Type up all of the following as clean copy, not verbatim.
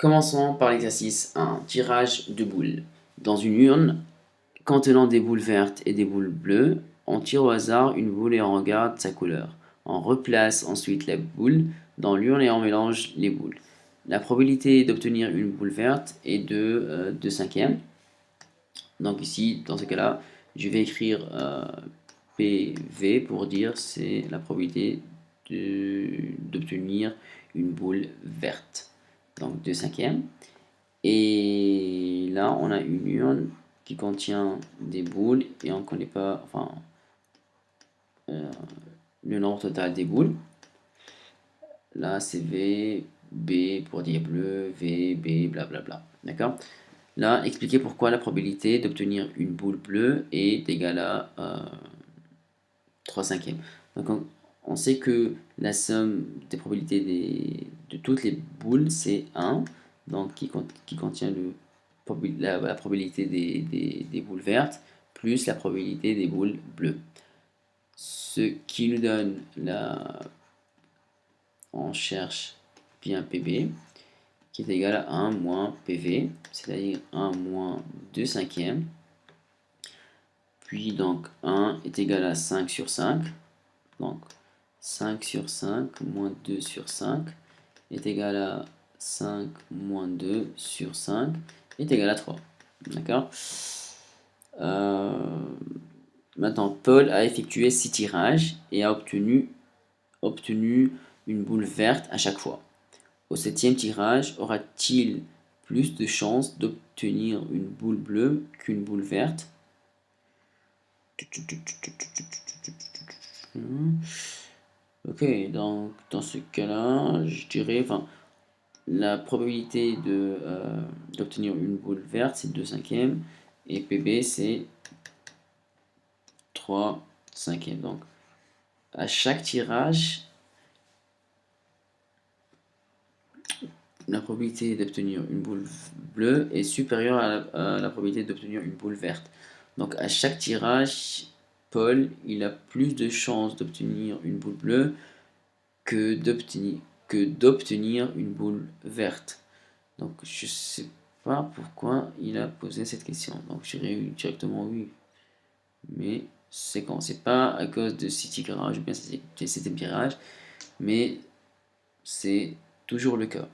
Commençons par l'exercice 1. Tirage de boules. Dans une urne contenant des boules vertes et des boules bleues, on tire au hasard une boule et on regarde sa couleur. On replace ensuite la boule dans l'urne et on mélange les boules. La probabilité d'obtenir une boule verte est de 2 cinquièmes. Donc ici, dans ce cas-là, je vais écrire PV pour dire c'est la probabilité d'obtenir une boule verte. Donc 2 cinquièmes. Et là, on a une urne qui contient des boules et on ne connaît pas le nombre total des boules. Là, c'est V, B pour dire bleu, V, B, blablabla. D'accord? Là, expliquer pourquoi la probabilité d'obtenir une boule bleue est égale à 3 cinquièmes. Donc, on sait que la somme des probabilités de toutes les boules, c'est 1, donc qui contient la probabilité des boules vertes, plus la probabilité des boules bleues. Ce qui nous donne on cherche bien PB, qui est égal à 1 moins PV, c'est-à-dire 1 moins 2 cinquièmes. Puis donc 1 est égal à 5 sur 5. Donc 5 sur 5 moins 2 sur 5 est égal à 5 moins 2 sur 5 est égal à 3. D'accord? Maintenant, Paul a effectué 6 tirages et a obtenu une boule verte à chaque fois. Au 7e tirage, aura-t-il plus de chances d'obtenir une boule bleue qu'une boule verte? Ok, donc dans ce cas-là, je dirais, la probabilité d'obtenir une boule verte, c'est 2 cinquièmes, et PB, c'est 3 cinquièmes. Donc, à chaque tirage, la probabilité d'obtenir une boule bleue est supérieure à la probabilité d'obtenir une boule verte. Donc, à chaque tirage, Paul, il a plus de chances d'obtenir une boule bleue que d'obtenir une boule verte. Donc je sais pas pourquoi il a posé cette question. Donc je dirais directement oui. Mais c'est quand? C'est pas à cause de City Garage ou bien c'était Garage, mais c'est toujours le cas.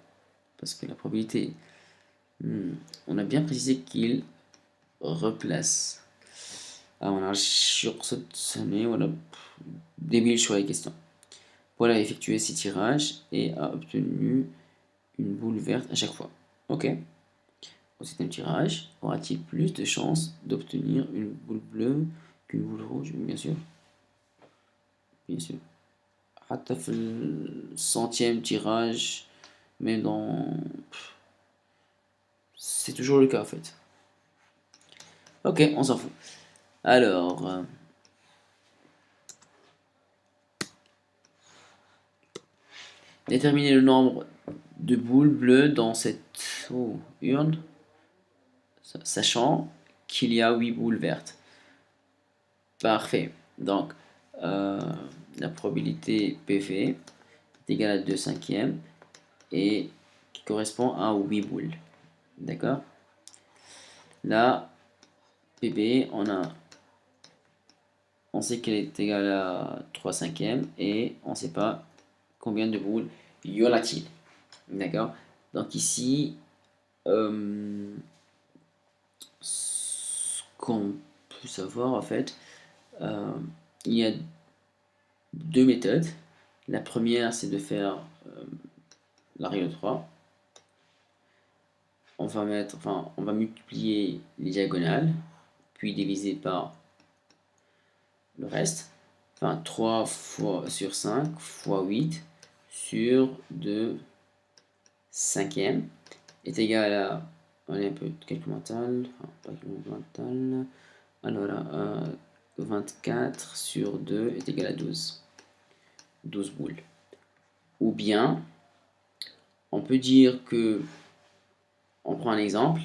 Parce que la probabilité, on a bien précisé qu'il replace. Ah, on a sursaut-sonné, voilà. Débile choix des questions. Paul a effectué 6 tirages et a obtenu une boule verte à chaque fois. Ok. Au 7e tirage, aura-t-il plus de chances d'obtenir une boule bleue qu'une boule rouge? Bien sûr. Bien sûr. حتى في le 100e tirage, même dans... C'est toujours le cas en fait. Ok, on s'en fout. Alors, déterminer le nombre de boules bleues dans cette urne, sachant qu'il y a 8 boules vertes. Parfait. Donc, la probabilité PV est égale à 2 cinquièmes et qui correspond à 8 boules. D'accord? Là, PB, on sait qu'elle est égale à 3 cinquièmes et on ne sait pas combien de boules y aura-t-il. D'accord? Donc ici, ce qu'on peut savoir en fait, il y a deux méthodes. La première, c'est de faire la règle 3. On va multiplier les diagonales, puis diviser par le reste. 3 fois sur 5 fois 8 sur 2 cinquièmes est égal à, on est un peu de calcul mental, pas calcul mental, alors 24 sur 2 est égal à 12. 12 boules. Ou bien, on peut dire que, on prend un exemple.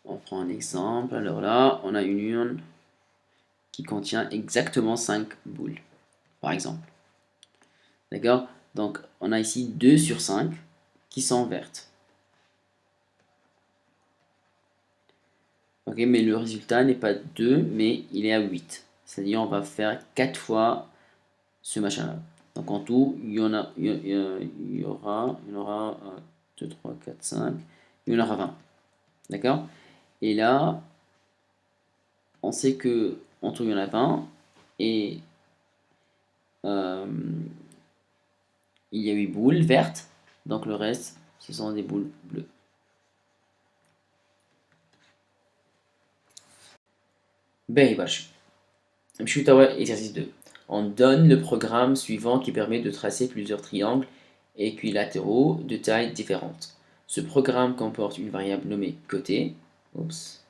On prend un exemple. Alors là, on a une urne qui contient exactement 5 boules, par exemple. D'accord? Donc, on a ici 2 sur 5 qui sont vertes. Ok, mais le résultat n'est pas 2, mais il est à 8. C'est-à-dire, on va faire 4 fois ce machin-là. Donc, en tout, il y aura 2, 3, 4, 5. Il y en aura 20. D'accord? Et là, on sait que en tout, il y en a 20. Et euh, il y a 8 boules vertes. Donc, le reste, ce sont des boules bleues. Ben, exercice 2. On donne le programme suivant qui permet de tracer plusieurs triangles équilatéraux de tailles différentes. Ce programme comporte une variable nommée côté. Oups.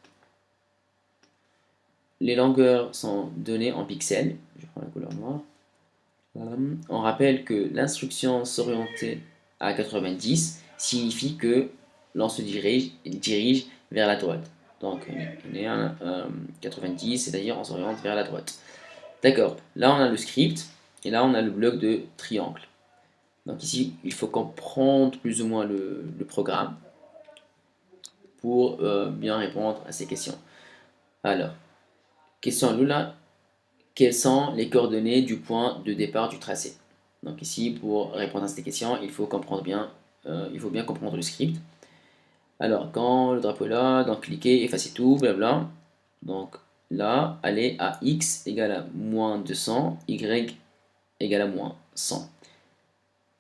Les longueurs sont données en pixels. Je prends la couleur noire. On rappelle que l'instruction s'orienter à 90 signifie que l'on se dirige vers la droite. Donc on est à 90, c'est-à-dire on s'oriente vers la droite. D'accord, là on a le script et là on a le bloc de triangle. Donc ici il faut comprendre plus ou moins le programme pour bien répondre à ces questions. Alors, question Lula, quelles sont les coordonnées du point de départ du tracé? Donc ici, pour répondre à cette question, il faut bien comprendre le script. Alors, quand le drapeau est là, donc cliquez, effacez tout, blabla. Donc là, allez à x égale à moins 200, y égale à moins 100.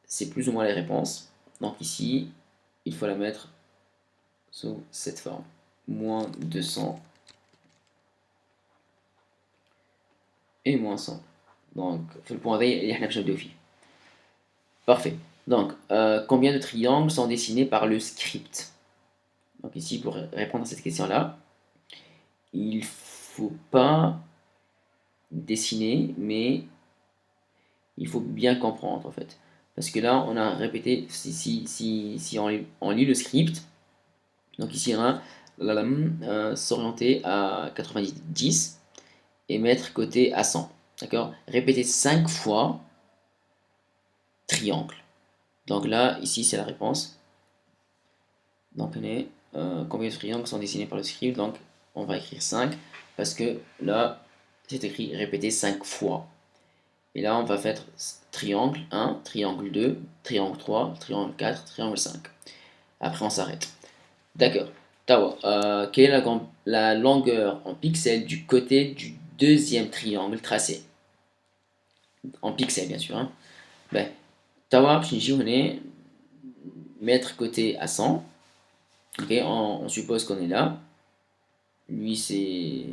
C'est plus ou moins les réponses. Donc ici, il faut la mettre sous cette forme. Moins 200 et moins 100. Donc, في البوان هذا اللي احنا باش نبداو فيه. Parfait. Donc, combien de triangles sont dessinés par le script? Donc ici, pour répondre à cette question-là, il ne faut pas dessiner, mais il faut bien comprendre en fait. Parce que là, on a répété, si on lit le script, donc ici, on a s'orienter à 90 et mettre côté à 100. D'accord? Répéter 5 fois triangle. Donc là, ici, c'est la réponse. Donc on est combien de triangles sont dessinés par le script? Donc on va écrire 5 parce que là, c'est écrit répéter 5 fois. Et là, on va faire triangle 1, triangle 2, triangle 3, triangle 4, triangle 5. Après, on s'arrête. D'accord. Tawa, quelle est la longueur en pixels du côté du deuxième triangle tracé? En pixels, bien sûr. Hein. Ben, Tawa, on est mettre côté à 100. Ok, on suppose qu'on est là. Lui, c'est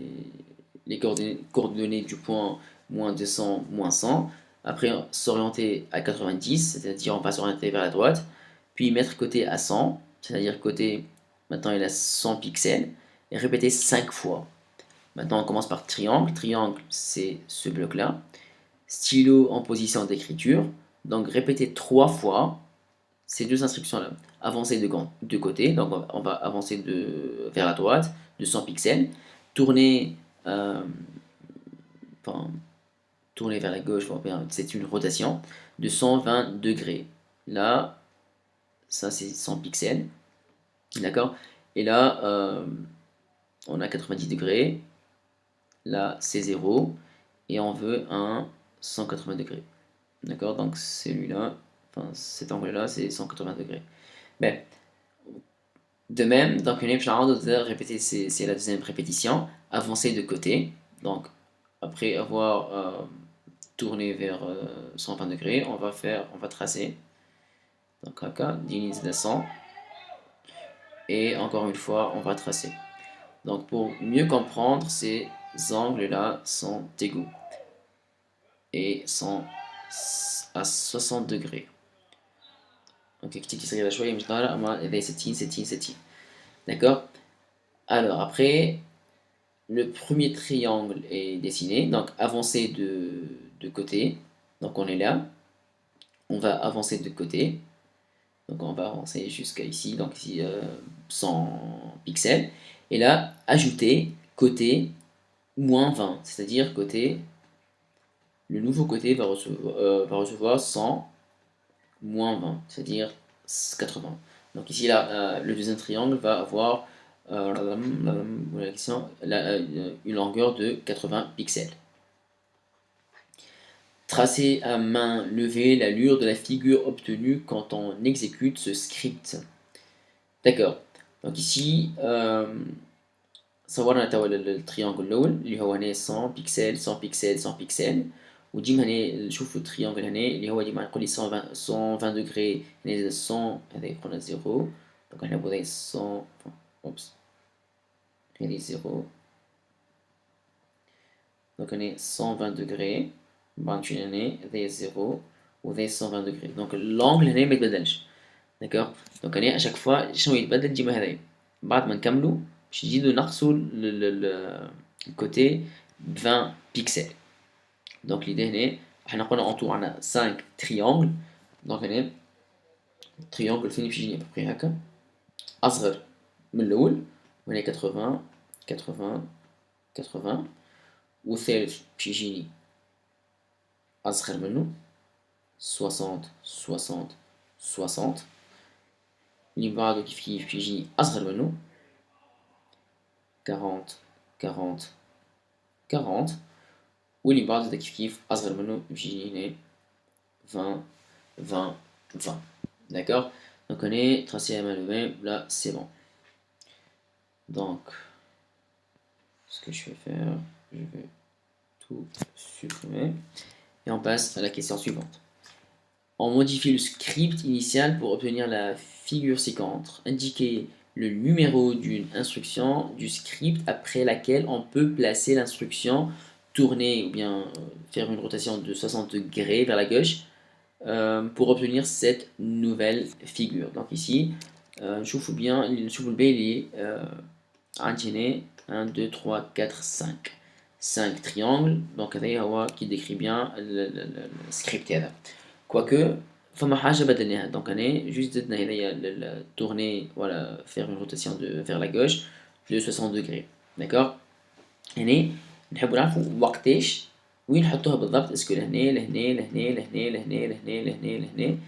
les coordonnées du point moins 200, moins 100. Après, s'orienter à 90, c'est-à-dire on va s'orienter vers la droite. Puis mettre côté à 100, c'est-à-dire côté, maintenant il a 100 pixels. Et répéter 5 fois. Maintenant, on commence par triangle. Triangle, c'est ce bloc-là. Stylo en position d'écriture. Donc, répéter 3 fois ces deux instructions-là. Avancer de côté, donc on va avancer vers la droite de 100 pixels. Tourner, euh, enfin, tourner vers la gauche, c'est une rotation de 120 degrés. Là, ça c'est 100 pixels. D'accord? Et là, on a 90 degrés. Là, c'est 0. Et on veut un 180 degrés. D'accord? Donc celui-là, enfin cet angle-là, c'est 180 degrés. Ben, de même, donc une répéter, c'est la deuxième répétition. Avancer de côté. Donc après avoir tourné vers 120 degrés, on va tracer. Donc AK, dignité de 100. Et encore une fois, on va tracer. Donc pour mieux comprendre, ces angles-là sont égaux. Et sont à 60 degrés. Donc كتير صغيرة شوية مش ظاهرة أما إذا 60 60 60. D'accord? Alors après, le premier triangle est dessiné, donc avancer de côté. Donc on est là. On va avancer de côté. Donc on va avancer jusqu'à ici, donc ici 100 pixels. Et là, ajouter côté moins 20, c'est-à-dire le nouveau côté va recevoir 100 moins 20, c'est-à-dire 80. Donc ici, là, le deuxième triangle va avoir une longueur de 80 pixels. Tracer à main levée l'allure de la figure obtenue quand on exécute ce script. D'accord. Donc ici, صورنا توا التريانجل الأول اللي هو هنا 100 بيكسل 100 بيكسل 100 بيكسل، وديما هنا نشوفوا التريانجل هنا اللي هو ديما نقول لي 120 دوغري، هنا 100 هذا قلنا زيرو، دونك هنا بوضع 100 اوبس هذه زيرو، دونك هنا 120 دوغري، بعد نمشي هنا هذا زيرو وهذا 120 دوغري، دونك اللونجل هنا ما يتبدلش. داكوغ، دونك هنا اشاك فوا شنو يتبدل ديما هذايا. بعد ما نكملو باش نزيدو نقصو الكوتي ب 20 بيكسل. دونك ليدي هنا حنا قلنا اون تو عندنا 5 تريونغل، دونك هنا تريونغل فين باش يجيني ابري هكا اصغر من الاول، وهنا 80 80 80، والثالث باش يجيني اصغر منه 60 60 60، اللي بعدو كيف كيف باش يجيني اصغر منه 40 40 40، واللي بعد كيف كيف أصغر منه باش يجيني 20 20 20. D'accord? Donc on est tracé à main levée, là c'est bon. Donc ce que je vais faire, je vais tout supprimer et on passe à la question suivante. On modifie le script initial pour obtenir la figure séquente. Indiquer le numéro d'une instruction du script après laquelle on peut placer l'instruction, tourner ou bien faire une rotation de 60 degrés vers la gauche pour obtenir cette nouvelle figure. Donc ici, je vous bien, le B il est 1, 2, 3, 4, 5. 5 triangles, donc qui décrit bien le script. Quoique, فما حاجة بدلناها، donc أنا juste زدنا هنايا tourner, voilà, faire une rotation vers la gauche de 60 degrés. D'accord. هنا نحبوا نعرفوا وقتاش وين نحطوها بالضبط، اسكو لهنا لهنا لهنا لهنا لهنا لهنا لهنا لهنا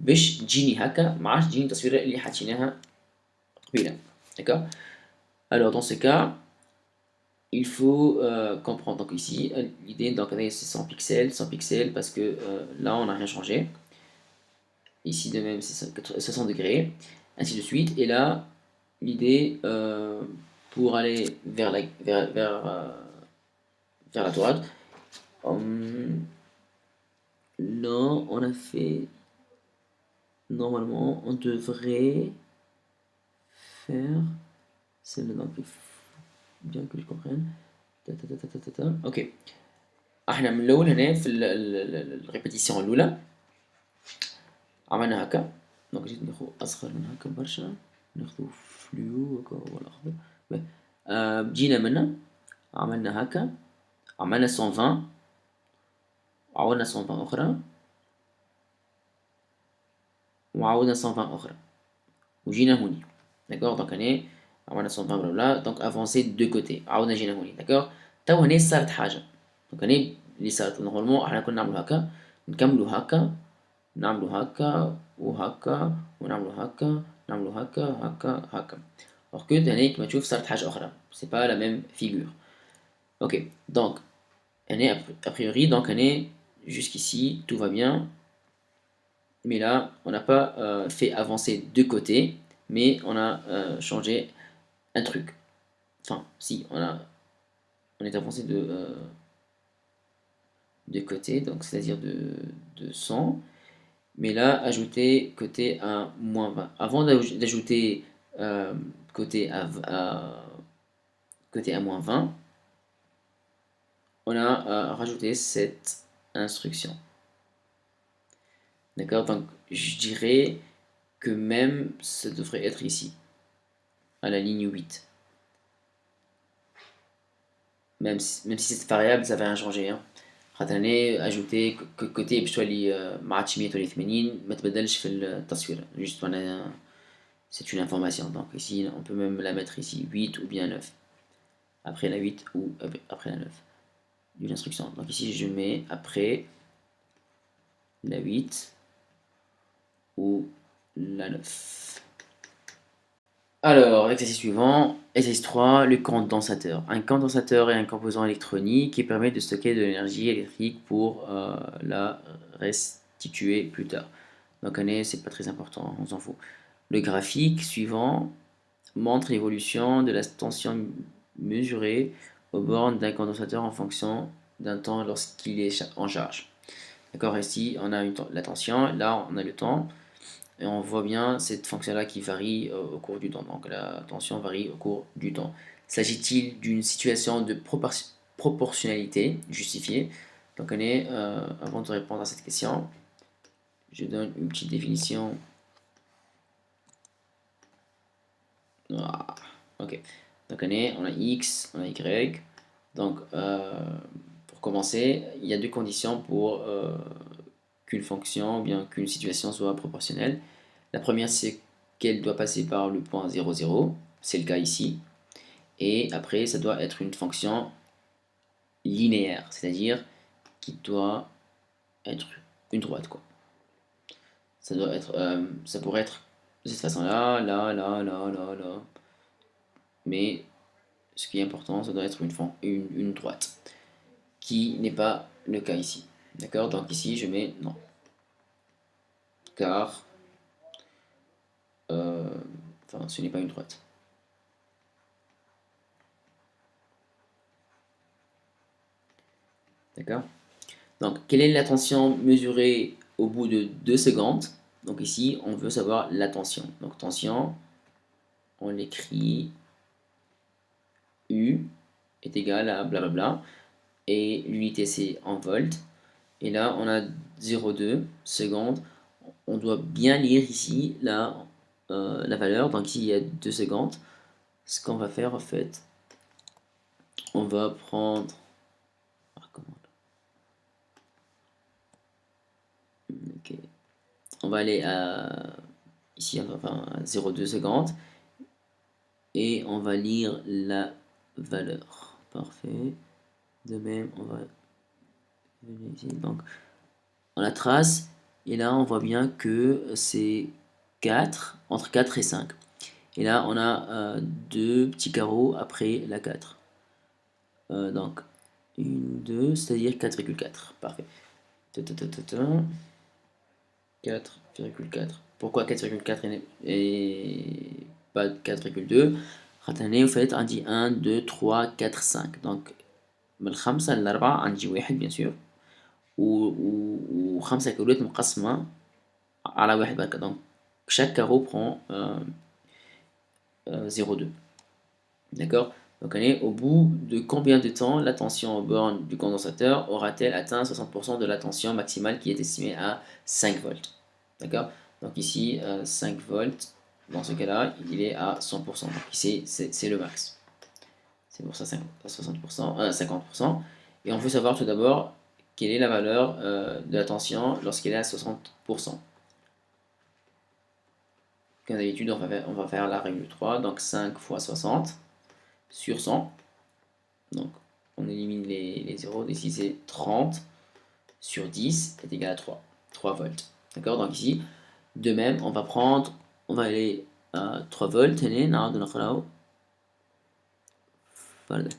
باش تجيني هكا، ما عادش تجيني التصويرة اللي حطيناها قبيلة. D'accord. Alors dans ce cas, il faut comprendre. Donc ici, l'idée donc c'est 100 pixels parce que là on n'a rien changé. Ici de même c'est 60 degrés, ainsi de suite. Et là, l'idée pour aller vers la droite, là on a fait, normalement on devrait faire celle-là, donc bien que je comprenne. اوكي، احنا من الاول هنا في الريبيتيسيون الاولى عملنا هكا، دونك جيت ناخذ اصغر من هكا برشا، ناخذ فلو هكا هو الاخضر، جينا منا عملنا هكا، عملنا 120، وعاودنا 120 اخرى، وعاودنا 120 اخرى، وجينا هوني. داكوغ، دونك هنا عملنا 120 بلا، دونك افونسي دو كوتي، عاودنا جينا هوني. داكوغ، تو هنا صارت حاجة، دونك هنا اللي صارت نورمالمون احنا كنا نعملو هكا، نكملو هكا، نعملو هكا وهكا ونعملو هكا، نعملو هكا هكا هكا. اور كو هنا كيما تشوف صارت حاجة أخرى، سي با لا ميم فيغور. اوكي، دونك هنا ابريوري دونك هنا jusqu'ici tout va bien. Mais là, on n'a pas fait avancer deux côtés, mais on a changé un truc. Enfin, si, on est avancé de côté, donc c'est-à-dire de 100. Mais là, ajouter côté à moins 20. Avant d'ajouter côté à moins 20, on a rajouté cette instruction. D'accord. Donc je dirais que même ça devrait être ici, à la ligne 8. Même si cette variable ça va rien changer, hein. خاطر ajouter côté باش تولي ما عادش 180 ما تبدلش في التصويرة، juste c'est une information. Donc ici on peut même la mettre ici 8 ou bien 9. après la 8 ou après la 9 d'une instruction. Donc ici, je mets après la 8 ou la 9. Alors, exercice suivant, exercice 3, le condensateur. Un condensateur est un composant électronique qui permet de stocker de l'énergie électrique pour la restituer plus tard. Donc, c'est pas très important, on s'en fout. Le graphique suivant montre l'évolution de la tension mesurée aux bornes d'un condensateur en fonction d'un temps lorsqu'il est en charge. D'accord, ici on a la tension, là on a le temps, et on voit bien cette fonction-là qui varie au cours du temps. Donc la tension varie au cours du temps. S'agit-il d'une situation de proportionnalité justifiée? Donc avant de répondre à cette question, je donne une petite définition. Ah, ok. Donc on a x, on a y. Donc pour commencer, il y a deux conditions pour qu'une fonction ou bien qu'une situation soit proportionnelle. La première, c'est qu'elle doit passer par le point 0, 0. C'est le cas ici. Et après, ça doit être une fonction linéaire, c'est-à-dire qui doit être une droite, quoi. Ça doit être, ça pourrait être de cette façon-là, là, là, là, là, là. Mais ce qui est important, ça doit être une droite, qui n'est pas le cas ici. D'accord? Donc ici, je mets non. Car, enfin, ce n'est pas une droite. D'accord? Donc, quelle est la tension mesurée au bout de 2 secondes? Donc ici, on veut savoir la tension. Donc tension, on l'écrit U est égal à blablabla. Et l'unité c'est en volts. Et là, on a 0,2 secondes. On doit bien lire ici la valeur. Donc ici, il y a 2 secondes. Ce qu'on va faire, en fait, on va prendre... Ok. On va aller ici, enfin, à 0,2 secondes. Et on va lire la valeur. Parfait. De même, on va venir ici. Donc, on la trace. Et là, on voit bien que c'est 4, entre 4 et 5. Et là, on a deux petits carreaux après la 4. Donc, 1, 2, c'est-à-dire 4,4. Parfait. 4,4. Pourquoi 4,4 et pas 4,2? خاطر au fait عندي 1 2 3 4 5. Donc من الخمسة للأربعة عندي واحد bien sûr وخمسة كيلوات مقسمة على واحد هكا. Donc chaque carreau prend 0,2. D'accord? Donc au bout de combien de temps la tension aux bornes du condensateur aura-t-elle atteint 60% de la tension maximale qui est estimée à 5 volts? D'accord? Donc ici, 5 volts, dans ce cas-là, il est à 100%. Donc ici, c'est le max. C'est pour ça 60%, 50%. Et on veut savoir tout d'abord quelle est la valeur de la tension lorsqu'elle est à 60%. Comme d'habitude, on va faire la règle 3, donc 5 fois 60 sur 100. Donc on élimine les zéros. Ici, c'est 30 sur 10 est égal à 3 volts. D'accord? Donc ici, de même, on va aller à 3 volts. هنا نعاود نقراو فرد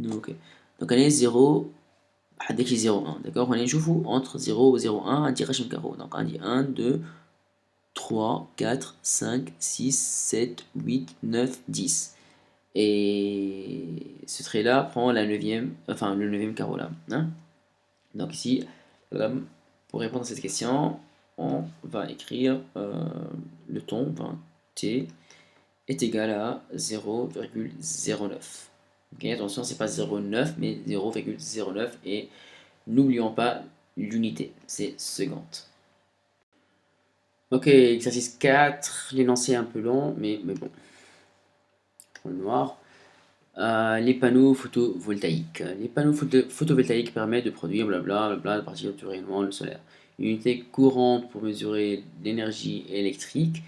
ok. Donc on est 0 حداك 0 1. D'accord? On est نشوفوا entre 0 et 0 1 عندي رقم carreau. Donc on dit 1 2 3 4 5 6 7 8 9 10. Et ce trait là prend le 9e carreau là, hein? Donc ici, pour répondre à cette question, on va écrire le ton, t est égal à 0,09. Ok, attention, c'est pas 0,9 mais 0,09 et n'oublions pas l'unité, c'est seconde. Ok, exercice 4, l'énoncé est un peu long, mais bon, le noir. Les panneaux photovoltaïques. Les panneaux photovoltaïques permettent de produire blablabla à partir du rayonnement solaire. Une unité courante pour mesurer l'énergie électrique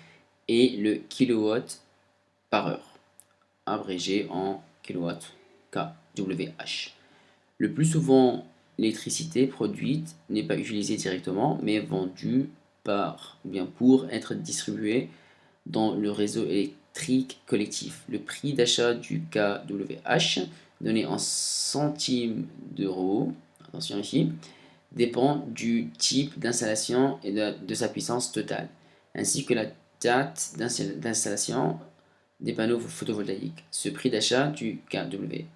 et le kilowatt par heure, abrégé en kilowatt kWh. Le plus souvent, l'électricité produite n'est pas utilisée directement, mais vendue par, ou bien pour être distribuée dans le réseau électrique collectif. Le prix d'achat du kWh, donné en centimes d'euros, attention ici, dépend du type d'installation et de sa puissance totale, ainsi que la date d'installation des panneaux photovoltaïques. Ce prix d'achat du kWh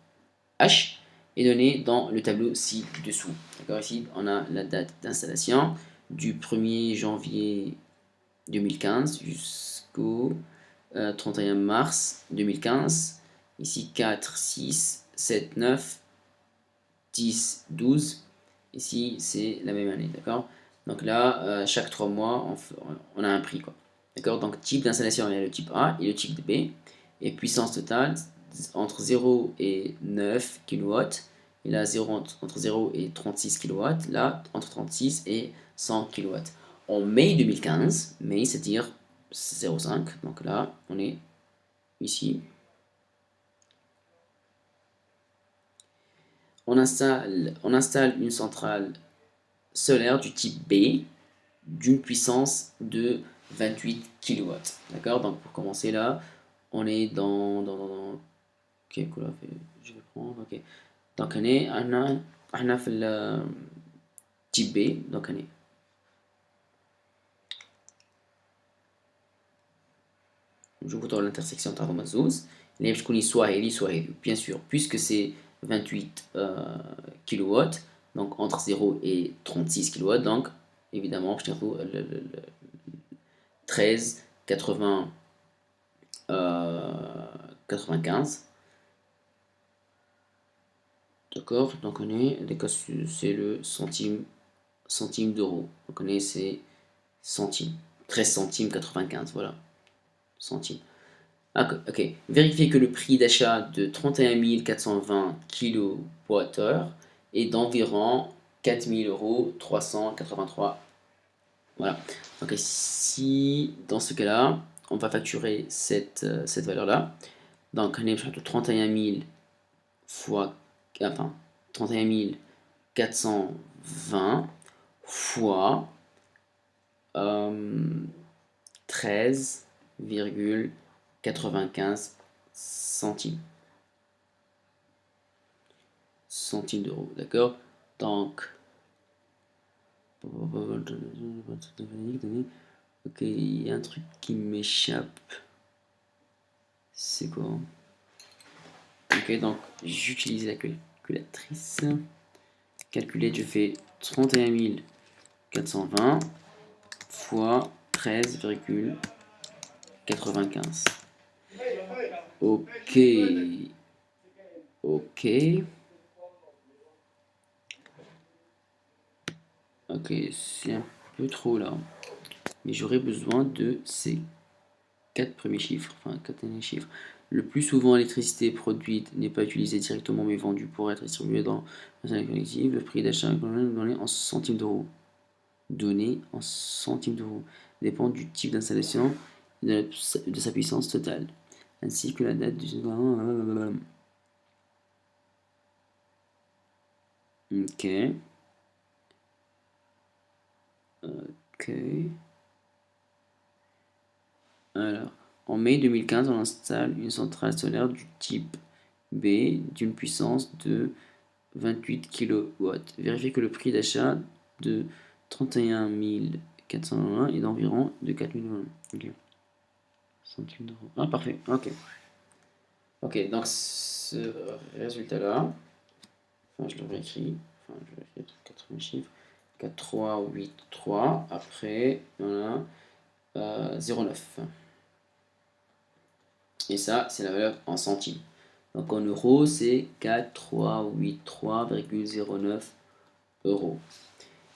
est donné dans le tableau ci-dessous. D'accord, ici, on a la date d'installation du 1er janvier 2015 jusqu'au 31 mars 2015. Ici, 4, 6, 7, 9, 10, 12. Ici, c'est la même année, d'accord? Donc là, chaque 3 mois, on a un prix, quoi. D'accord? Donc, type d'installation, il y a le type A et le type B. Et puissance totale, entre 0 et 9 kW. Et là, entre 0 et 36 kW. Là, entre 36 et 100 kW. En mai 2015, mai, c'est-à-dire 0,5. Donc là, on est ici. On installe une centrale solaire du type B d'une puissance de 28 kW. D'accord? Donc pour commencer là, on est dans quelle couleur je vais prendre? Ok. Donc on est في le type B. Donc on est نشوفوا طول l'intersection تاع هذوما الزوز اللي باش تكون soit هذه soit هذه. Bien sûr, puisque c'est 28 kW, donc entre 0 et 36 kW, donc évidemment je trouve le 13 80 95. D'accord, donc on est, c'est le centime d'euro. Donc on est, c'est centimes. 13 centimes 95, voilà. Centimes. Ah, ok. Vérifiez que le prix d'achat de 31 420 kWh est d'environ 4 000 € 383. Voilà. Donc ici, dans ce cas-là, on va facturer cette valeur-là. Donc on est sur 31 000 fois, enfin, 31 420 fois 13,95 centimes. Centimes d'euros, d'accord? Donc, ok, il y a un truc qui m'échappe. C'est quoi? Ok, donc j'utilise la calculatrice. Calculer, je fais 31 420 fois 13,95. Ok. Ok. Ok, c'est un peu trop là. Mais j'aurais besoin de ces 4 premiers chiffres. Enfin, 4 derniers chiffres. Le plus souvent, l'électricité produite n'est pas utilisée directement mais vendue pour être distribuée dans la collective. Le prix d'achat est donné en centimes d'euros. Donné en centimes d'euros. Dépend du type d'installation et de sa puissance totale. Ainsi que la date du... Ok. Ok. Alors, en mai 2015, on installe une centrale solaire du type B d'une puissance de 28 kW. Vérifiez que le prix d'achat de 31 401 est d'environ de 4 000 €. Ok. Centimes d'euros. Ah, parfait. Ok. Ok, donc ce résultat-là, enfin, je le réécris. Enfin, je réécris 80 chiffres. 4, 3, 8, 3. Après, on a 0,9. Et ça, c'est la valeur en centimes. Donc en euros, c'est 4383,09 €.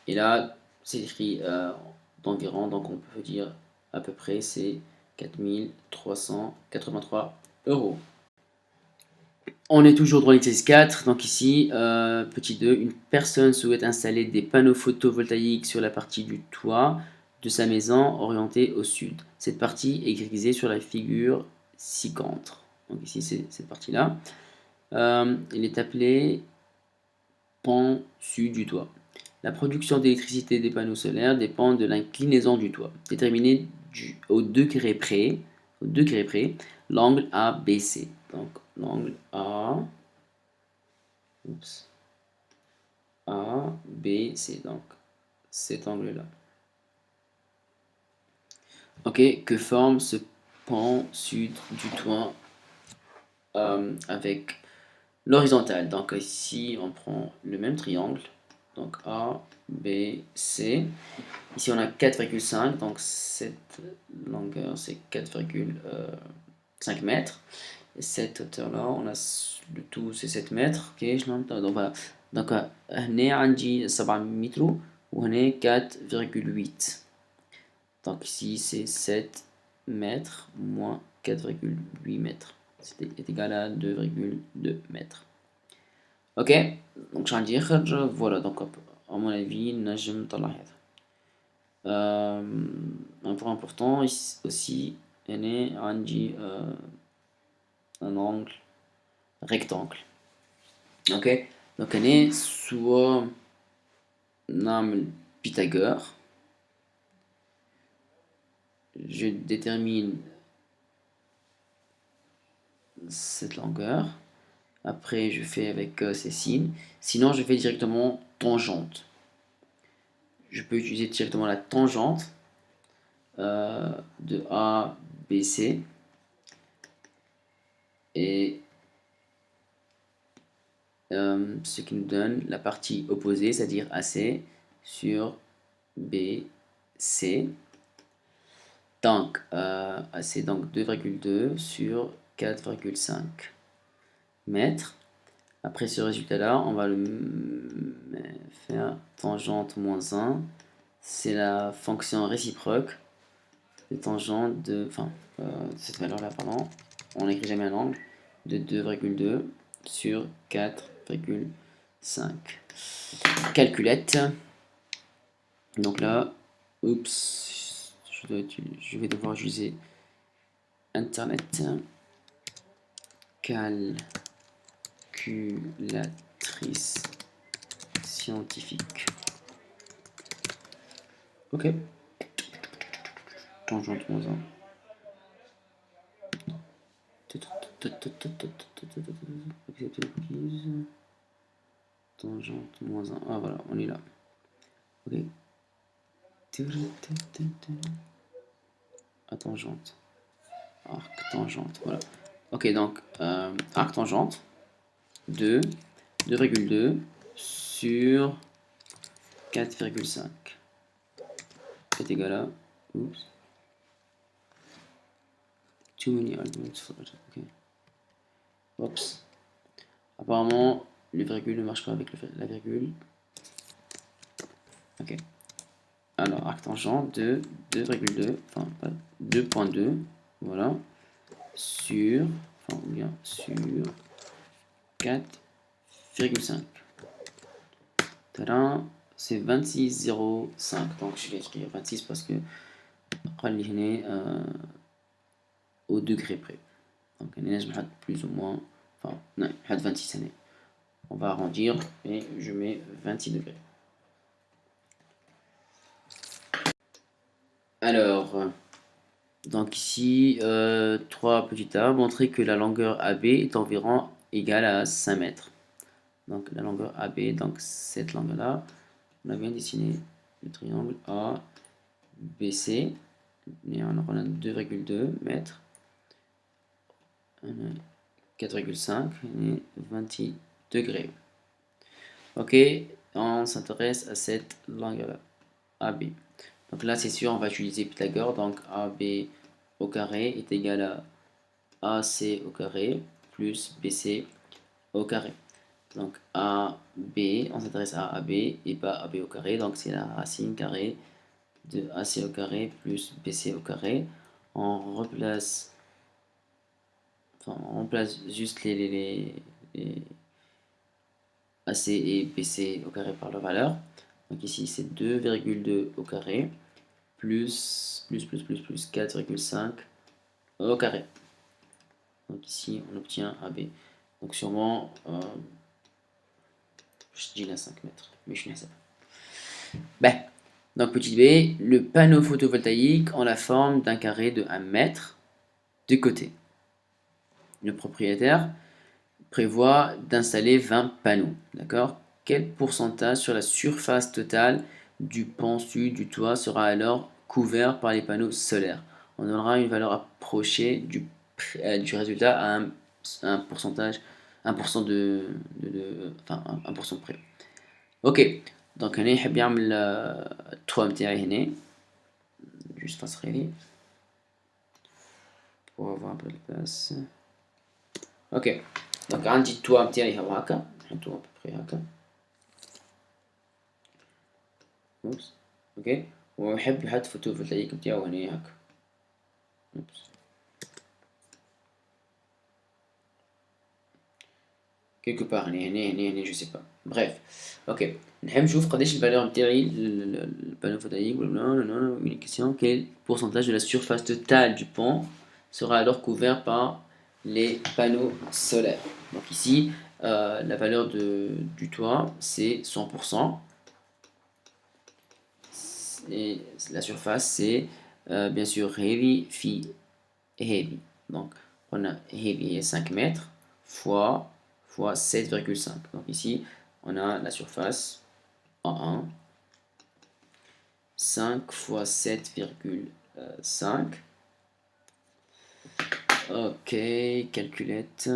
Et là, c'est écrit d'environ, donc on peut dire à peu près c'est 4383 €. On est toujours dans l'exercice 4, donc ici, petit 2, une personne souhaite installer des panneaux photovoltaïques sur la partie du toit de sa maison orientée au sud. Cette partie est grisée sur la figure ci-contre. Donc ici, c'est cette partie-là. Il est appelé pan sud du toit. La production d'électricité des panneaux solaires dépend de l'inclinaison du toit, déterminée au degré près, l'angle ABC. Donc l'angle ABC, donc cet angle-là. Ok, que forme ce pan sud du toit avec l'horizontale. Donc ici, on prend le même triangle. Donc A, B, C. Ici, on a 4,5. Donc cette longueur, c'est 4,5 mètres. Et cette hauteur-là, on a le tout, c'est 7 mètres. Ok, je l'entends. Donc voilà. Donc, هنا عندي 7 متر وهنا 4,8. Donc ici, c'est 7 mètres moins 4,8 mètres. C'est égal à 2,2 mètres. Ok, donc je vais dire, voilà, donc à mon avis, نجم نطلع هذا. Un point important ici aussi, هنا عندي un angle rectangle. Ok, donc هنا soit نعمل Pythagore. Je détermine cette longueur. Après, je fais avec ces signes. Sinon, je fais directement tangente. Je peux utiliser directement la tangente de A, B, C. Et ce qui nous donne la partie opposée, c'est-à-dire AC sur BC. Donc, AC, donc 2,2 sur 4,5 mètres. Après ce résultat-là, on va le faire tangente moins 1. C'est la fonction réciproque de tangente de... Enfin, cette valeur-là, pardon. On n'écrit jamais un angle de 2,2 sur 4,5. Calculette. Donc là, oups, je vais devoir utiliser Internet. Calculatrice scientifique. Ok. Tangente moins 1. Tangente moins 1. Ah voilà, on est là. Ok. Tangente. Arc tangente. Voilà. Ok, donc arc tangente 2,2 sur 4,5 est égal à. Oups. Too many arguments for that. Ok. Oups. Apparemment, le virgule ne marche pas avec la virgule. Ok. Alors, arc tangent de 2,2, enfin 2,2, voilà, sur, enfin, ou bien sur 4,5. Tadam, c'est 26,05. Donc, je vais écrire 26 parce que au degré près. Donc, on est plus ou moins, enfin, non, 26 années. On va arrondir et je mets 26 degrés. Alors, donc ici, 3 petits A, montrer que la longueur AB est environ égale à 5 mètres. Donc la longueur AB, donc cette longueur-là, on a bien dessiné le triangle ABC. Et on a 2,2 mètres, 4,5 et 28 degrés. Ok, on s'intéresse à cette longueur-là, AB. Donc là, c'est sûr, on va utiliser Pythagore. Donc AB au carré est égal à AC au carré plus BC au carré. Donc AB, on s'intéresse à AB et pas AB au carré. Donc c'est la racine carrée de AC au carré plus BC au carré. On remplace juste les AC et BC au carré par leur valeur. Donc ici c'est 2,2 au carré plus 4,5 au carré. Donc ici, on obtient AB. Donc sûrement, je dis là 5 mètres, mais je ne sais pas. Ben, donc petit b, le panneau photovoltaïque en la forme d'un carré de 1 mètre de côté. Le propriétaire prévoit d'installer 20 panneaux. D'accord? Quel pourcentage sur la surface totale du pan sud du toit sera alors couvert par les panneaux solaires? On donnera une valeur approchée du résultat à un pourcentage, 1% enfin 1% près. Ok, donc هنا يحب يعمل التوا متاعي هنا juste نصغيري pour avoir un peu de place. Ok, donc عندي التوا متاعي هو هكا نحطو à peu près هكا. اوبس اوكي ونحب نحط فوتوفولتايك متاعو هنا هكا. اوبس quelque part هنا je sais pas. Bref, ok. نحب نشوف قداش الفالور نتاعي البانو فوتوفولتايك une question. Quel pourcentage de la surface totale du pont sera alors couvert par les panneaux solaires? Donc ici, la valeur du toit c'est 100%. Et la surface c'est bien sûr heavy phi heavy. Donc on a heavy est 5 mètres fois 7,5. Donc ici on a la surface en 1 5 fois 7,5. Ok, calculette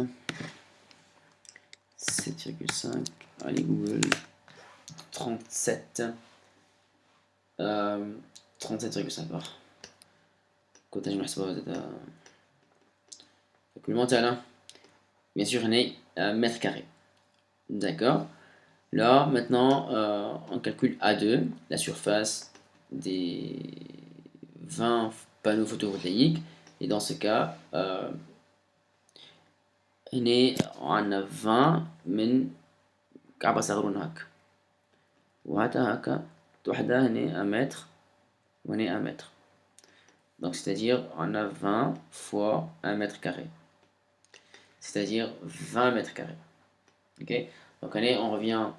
7,5. Allez Google 37 37,5. كنت نجم نحسبها زاد calcul bien sûr on est mètre carré. D'accord. Là maintenant on calcule A2, la surface des 20 panneaux photovoltaïques, et dans ce cas on a 20 من كعبة صغيرون هكا وهذا هكا وحدة هنا 1 mètre وهنا 1 mètre. Donc c'est-à-dire on a 20 fois 1 mètre carré, c'est-à-dire 20 mètres carrés. Ok, donc on revient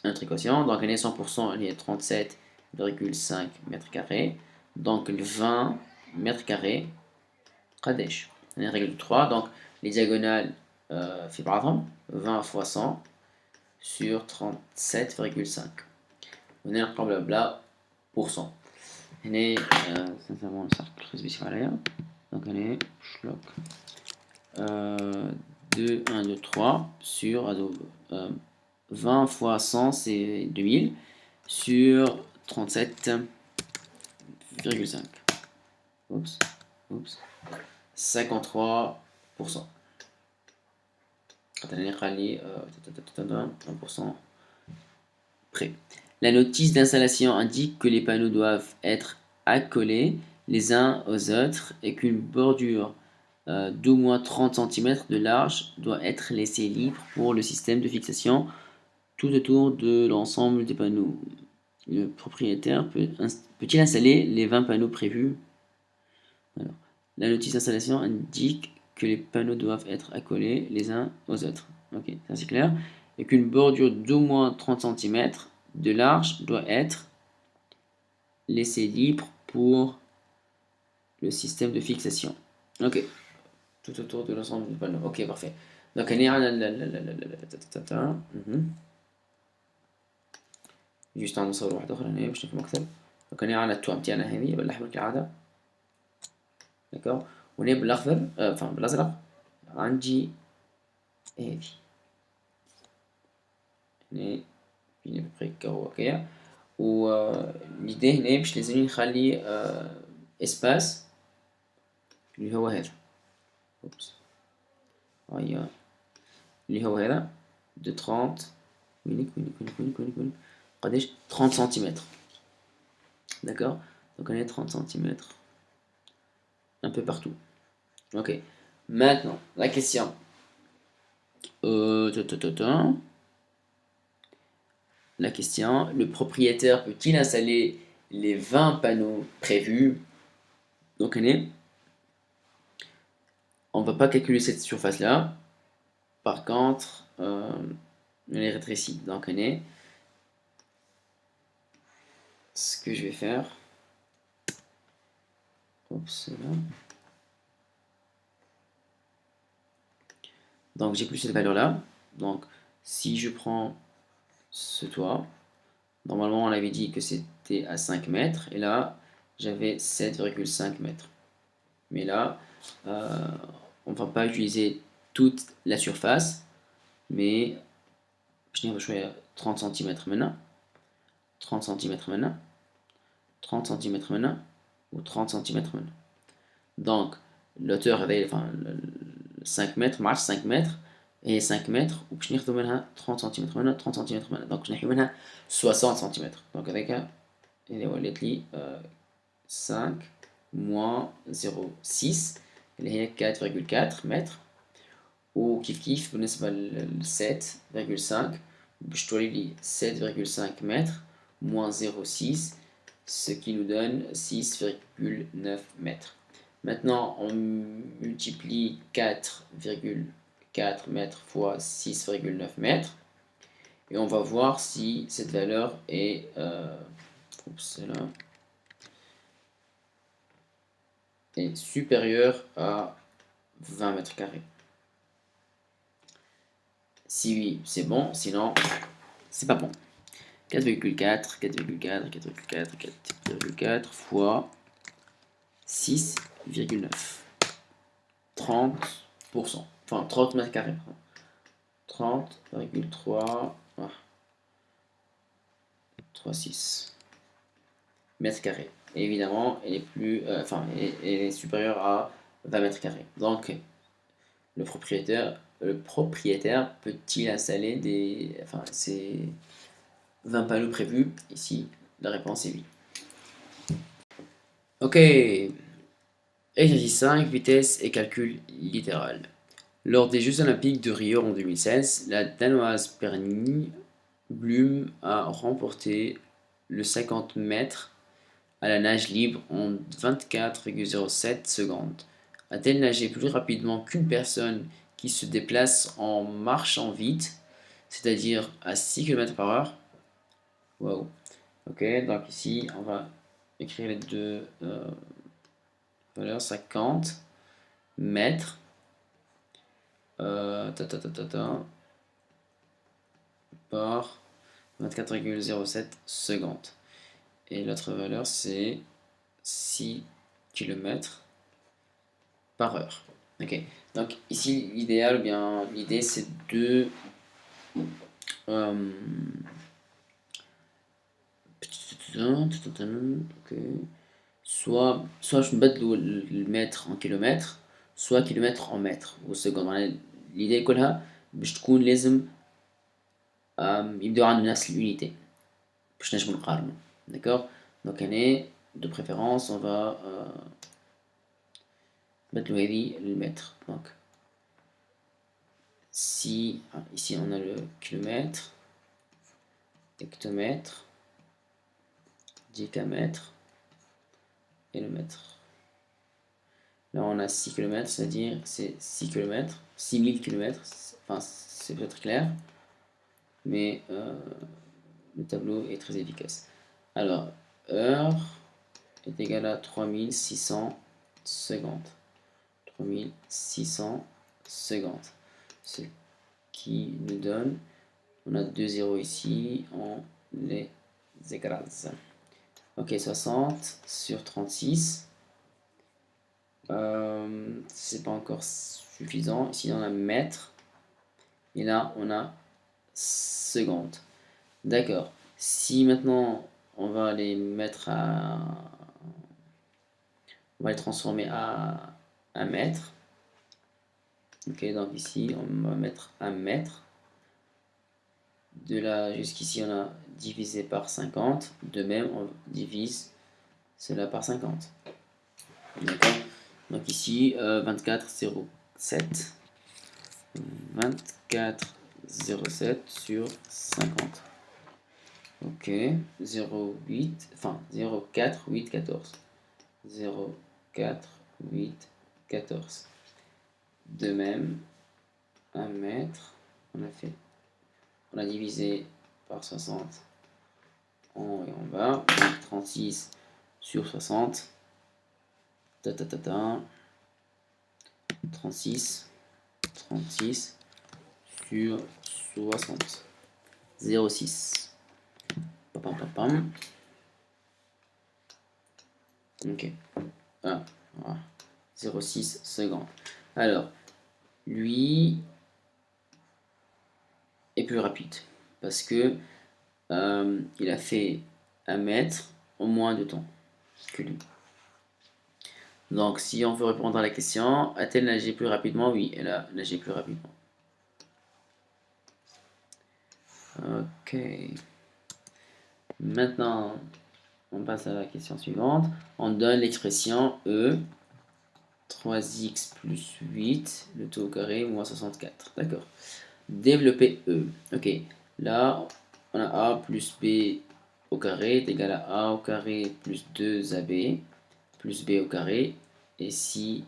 à notre équation. Donc on est 100%, on est 37,5 mètres carrés. Donc le 20 mètres carrés قداش؟ on est règle de 3, donc les diagonales في بعضهم 20 fois 100 sur 37,5. on est un blabla pourcent. هنا sincèrement نصح الخزبيش عليا. donc on est شلوك 2, 1, 2, 3 sur 20 fois 100 c'est 2000 sur 37,5. Oups, 53%. 1% près. La notice d'installation indique que les panneaux doivent être accolés les uns aux autres et qu'une bordure d'au moins 30 cm de large doit être laissée libre pour le système de fixation tout autour de l'ensemble des panneaux. Le propriétaire peut-il installer les 20 panneaux prévus? Alors, la notice d'installation indique que les panneaux doivent être accolés les uns aux autres. Ok, ça c'est clair. Et qu'une bordure d'au moins 30 cm de large doit être laissée libre pour le système de fixation. Ok, tout autour de l'ensemble du panneau. Ok, parfait. Donc on est à juste نصور واحدة أخرى هنا باش نفهم أكثر. donc on est على التوا متاعنا هذه بالأحمر كالعادة. d'accord. وهنا بالأخضر enfin بالأزرق عندي هذه هنا فيني ببري كهو هكايا. والإيديه هنا باش لازمني نخلي اسباس اللي هو هذا. اوبس هيا اللي هو هذا de 30 وينك قداش 30 cm. d'accord. donc on est 30 cm un peu partout. ok, maintenant la question la question, le propriétaire peut-il installer les 20 panneaux prévus. Donc on ne va pas calculer cette surface-là. Par contre, on les rétrécit. Donc ce que je vais faire, oups, là. Donc j'ai plus cette valeur-là. Donc si je prends ce toit, normalement on avait dit que c'était à 5 mètres, et là j'avais 7,5 mètres. Mais là, on ne va pas utiliser toute la surface, mais je vais choisir 30 cm maintenant, 30 cm maintenant, 30 cm maintenant, ou 30 cm maintenant. Donc, l'auteur avait, enfin, 5 mètres, marche 5 mètres, et 5 mètres, ou je vais 30 cm maintenant, 30 cm maintenant. Donc, je vais 60 cm. Donc, avec un, il y a 5 moins 0,6 اللي هي 4,4 متر وكيف كيف بالنسبة ل 7,5 باش تولي لي 7,5 متر moins 0,6 ce qui nous donne 6,9 mètres. Maintenant on multiplie 4,4 mètres fois 6,9 mètres et on va voir si cette valeur est est supérieur à 20 mètres carrés. Si oui, c'est bon, sinon, c'est pas bon. 4,4, 4,4, 4,4, 4,4 fois 6,9. 30%. Enfin, 30 mètres carrés. 30,3, 36 mètres carrés. Et évidemment, elle est plus, elle est supérieure à 20 mètres carrés. Donc, le propriétaire peut-il installer ces 20 panneaux prévus? Ici, la réponse est oui. Ok. Exercice 5, vitesse et calcul littéral. Lors des Jeux Olympiques de Rio en 2016, la Danoise Pernille Blume a remporté le 50 mètres à la nage libre en 24,07 secondes. A-t-elle nagé plus rapidement qu'une personne qui se déplace en marchant vite, c'est-à-dire à 6 km/h? Wow. Ok, donc ici, on va écrire les deux valeurs. 50 mètres par 24,07 secondes. Et l'autre valeur, c'est 6 km par heure. Ok, donc ici l'idéal, ou bien l'idée, c'est de soit je me bats le mètre en kilomètres, soit kilomètre en mètres au seconde. l'idée كلها باش تكون لازم يبداو عندنا نفس الunité باش نجمو نقارنو. D'accord, donc de préférence on va mettre le mètre. Donc si ici on a le kilomètre, hectomètre, décamètre et le mètre. Là on a 6 km, c'est-à-dire c'est 6 km, 6000 km, enfin c'est peut-être clair, mais le tableau est très efficace. Alors, heure est égal à 3600 secondes. 3600 secondes. Ce qui nous donne, on a 2 zéros ici, on les écrase. Ok, 60 sur 36. C'est pas encore suffisant. Ici on a mètre. Et là on a seconde. D'accord. Si maintenant on va les mettre à. On va les transformer à 1 mètre. Ok, donc ici on va mettre 1 mètre. De là jusqu'ici on a divisé par 50. De même on divise cela par 50. D'accord. Donc ici 24,07. 24,07 sur 50. Ok, 0, 8, enfin 0, 4, 8, 14. 0, 4, 8, 14. De même, 1 mètre, on a divisé par 60 en haut et en bas, donc 36 sur 60, 36 sur 60, 0,6. Pam, pam, pam. Ok, voilà. 0,6 secondes. Alors, lui est plus rapide parce que il a fait 1 mètre en moins de temps que lui. Donc, si on veut répondre à la question, a-t-elle nagé plus rapidement? Oui, elle a nagé plus rapidement. Ok. Maintenant, on passe à la question suivante. On donne l'expression E, 3x plus 8, le tout au carré, moins 64. D'accord. Développer E. Ok. Là, on a A plus B au carré est égal à A au carré plus 2AB plus B au carré. Et si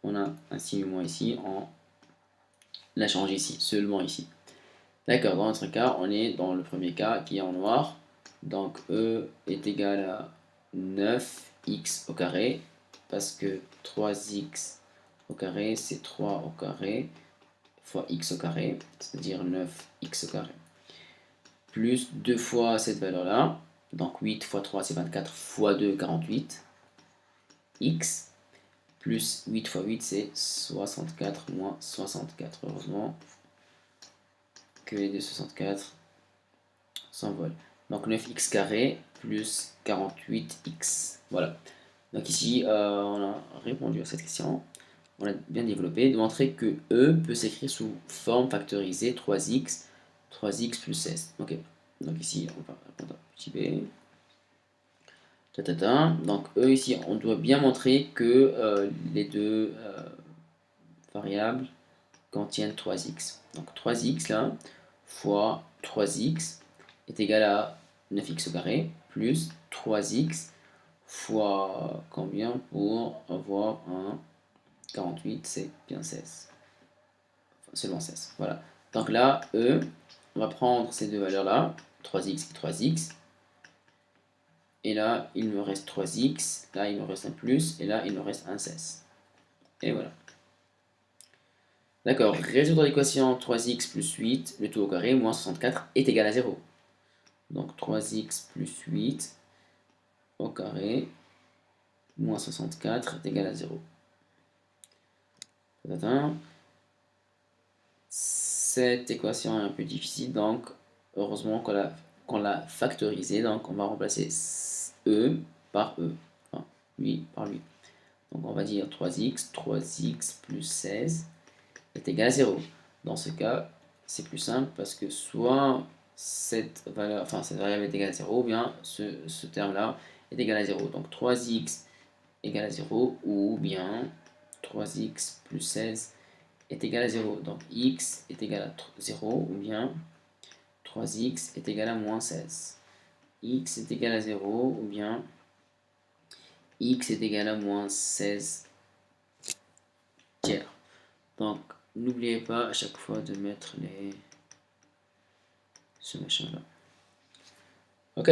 on a un signe moins ici, on la change ici, seulement ici. D'accord, dans notre cas, on est dans le premier cas qui est en noir. Donc E est égal à 9x au carré, parce que 3x au carré, c'est 3 au carré fois x au carré, c'est-à-dire 9x au carré. Plus 2 fois cette valeur-là, donc 8 fois 3, c'est 24, fois 2, 48, x, plus 8 fois 8, c'est 64, moins 64, heureusement que les 264 s'envolent. Donc 9x carré plus 48x. Voilà. Donc ici, on a répondu à cette question. On a bien développé. De montrer que E peut s'écrire sous forme factorisée 3x, 3x plus 16. Ok. Donc ici, on va répondre à petit b. Donc E ici, on doit bien montrer que les deux variables contiennent 3x. Donc 3x là, fois 3x est égal à 9x au carré, plus 3x fois combien pour avoir un 48, c'est bien 16. Enfin, seulement 16, voilà. Donc là, E, on va prendre ces deux valeurs-là, 3x et 3x. Et là, il me reste 3x, là, il me reste un plus, et là, il me reste un 16. Et voilà. D'accord, résoudre l'équation 3x plus 8, le tout au carré, moins 64, est égal à 0. Donc 3x plus 8 au carré, moins 64, est égal à 0. Cette équation est un peu difficile, donc heureusement qu'on l'a factorisée. Donc on va remplacer E par E, enfin, lui par lui. Donc on va dire 3x plus 16 est égal à 0. Dans ce cas, c'est plus simple parce que soit cette valeur, enfin cette variable est égale à 0, ou bien ce terme-là est égal à 0. Donc 3x égale à 0, ou bien 3x plus 16 est égal à 0. Donc x est égal à 0, ou bien 3x est égal à moins 16. X est égal à 0, ou bien x est égal à moins 16 tiers. Donc, n'oubliez pas à chaque fois de mettre ce machin-là. Ok,